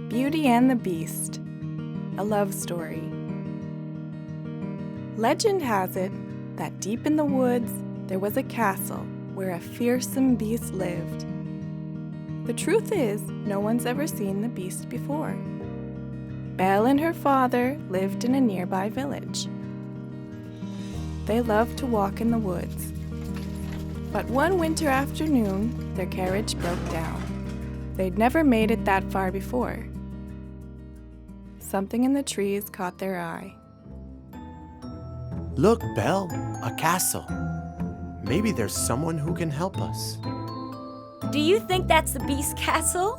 Beauty and the Beast, a love story. Legend has it that deep in the woods there was a castle where a fearsome beast lived. The truth is, no one's ever seen the beast before. Belle and her father lived in a nearby village. They loved to walk in the woods. But one winter afternoon, their carriage broke down. They'd never made it that far before. Something in the trees caught their eye. Look, Belle, a castle. Maybe there's someone who can help us. Do you think that's the Beast Castle?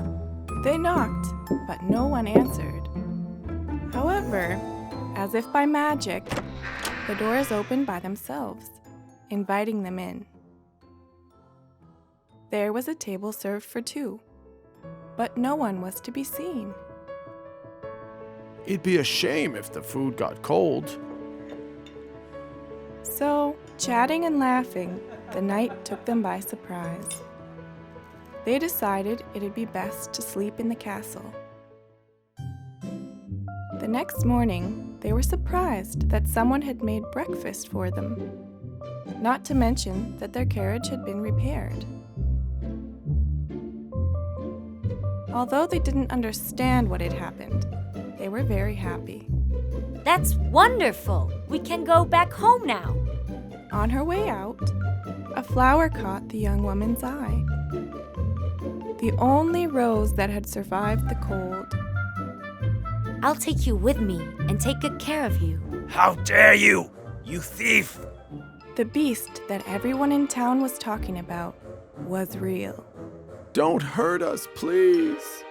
They knocked, but no one answered. However, as if by magic, the doors opened by themselves, inviting them in. There was a table served for two, but no one was to be seen. It'd be a shame if the food got cold. So, chatting and laughing, the night took them by surprise. They decided it'd be best to sleep in the castle. The next morning, they were surprised that someone had made breakfast for them, not to mention that their carriage had been repaired. Although they didn't understand what had happened, they were very happy. That's wonderful! We can go back home now. On her way out, a flower caught the young woman's eye. The only rose that had survived the cold. I'll take you with me and take good care of you. How dare you, you thief! The beast that everyone in town was talking about was real. Don't hurt us, please.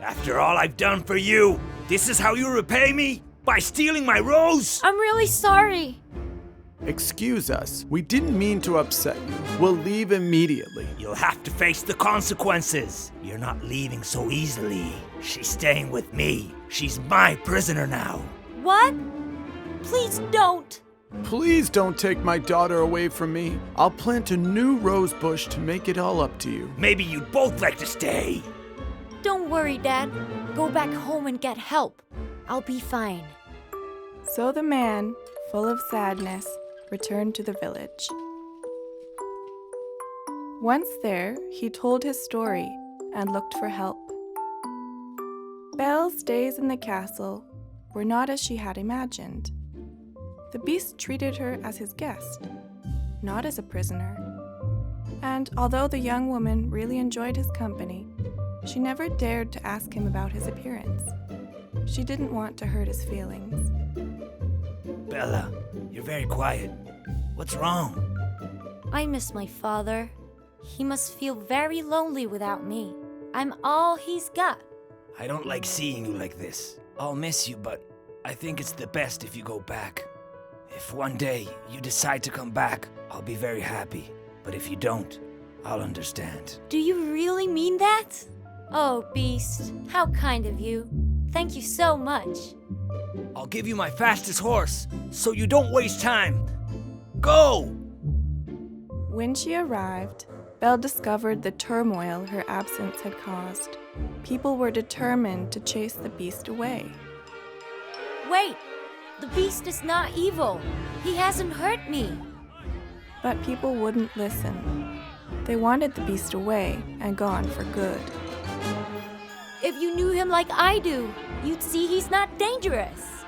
After all I've done for you, this is how you repay me? By stealing my rose? I'm really sorry. Excuse us. We didn't mean to upset you. We'll leave immediately. You'll have to face the consequences. You're not leaving so easily. She's staying with me. She's my prisoner now. What? Please don't. Please don't take my daughter away from me. I'll plant a new rose bush to make it all up to you. Maybe you'd both like to stay. Don't worry, Dad. Go back home and get help. I'll be fine. So the man, full of sadness, returned to the village. Once there, he told his story and looked for help. Belle's days in the castle were not as she had imagined. The beast treated her as his guest, not as a prisoner. And although the young woman really enjoyed his company, she never dared to ask him about his appearance. She didn't want to hurt his feelings. Bella, you're very quiet. What's wrong? I miss my father. He must feel very lonely without me. I'm all he's got. I don't like seeing you like this. I'll miss you, but I think it's the best if you go back. If one day you decide to come back, I'll be very happy. But if you don't, I'll understand. Do you really mean that? Oh, Beast, how kind of you. Thank you so much. I'll give you my fastest horse, so you don't waste time. Go! When she arrived, Belle discovered the turmoil her absence had caused. People were determined to chase the beast away. Wait! The beast is not evil. He hasn't hurt me. But people wouldn't listen. They wanted the beast away and gone for good. If you knew him like I do, you'd see he's not dangerous.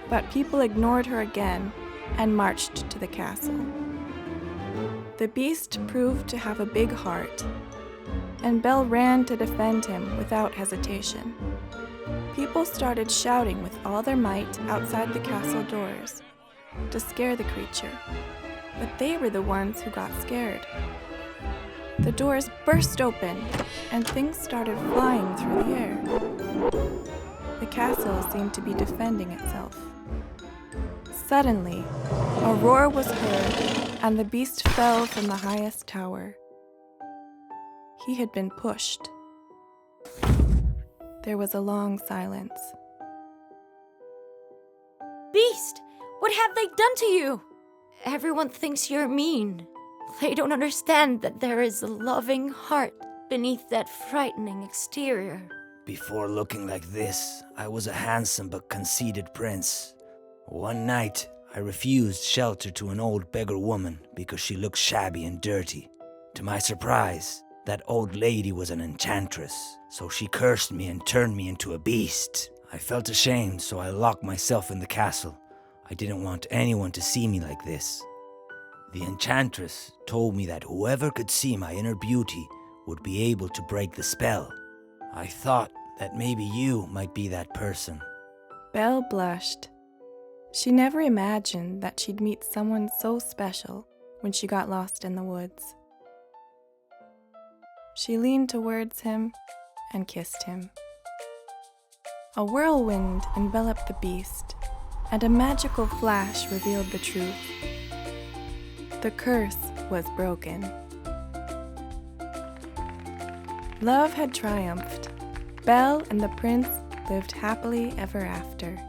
But people ignored her again and marched to the castle. The beast proved to have a big heart, and Belle ran to defend him without hesitation. People started shouting with all their might outside the castle doors to scare the creature, but they were the ones who got scared. The doors burst open, and things started flying through the air. The castle seemed to be defending itself. Suddenly, a roar was heard, and the beast fell from the highest tower. He had been pushed. There was a long silence. Beast, what have they done to you? Everyone thinks you're mean. They don't understand that there is a loving heart beneath that frightening exterior. Before looking like this, I was a handsome but conceited prince. One night, I refused shelter to an old beggar woman because she looked shabby and dirty. To my surprise, that old lady was an enchantress, so she cursed me and turned me into a beast. I felt ashamed, so I locked myself in the castle. I didn't want anyone to see me like this. The enchantress told me that whoever could see my inner beauty would be able to break the spell. I thought that maybe you might be that person. Belle blushed. She never imagined that she'd meet someone so special when she got lost in the woods. She leaned towards him and kissed him. A whirlwind enveloped the beast, and a magical flash revealed the truth. The curse was broken. Love had triumphed. Belle and the prince lived happily ever after.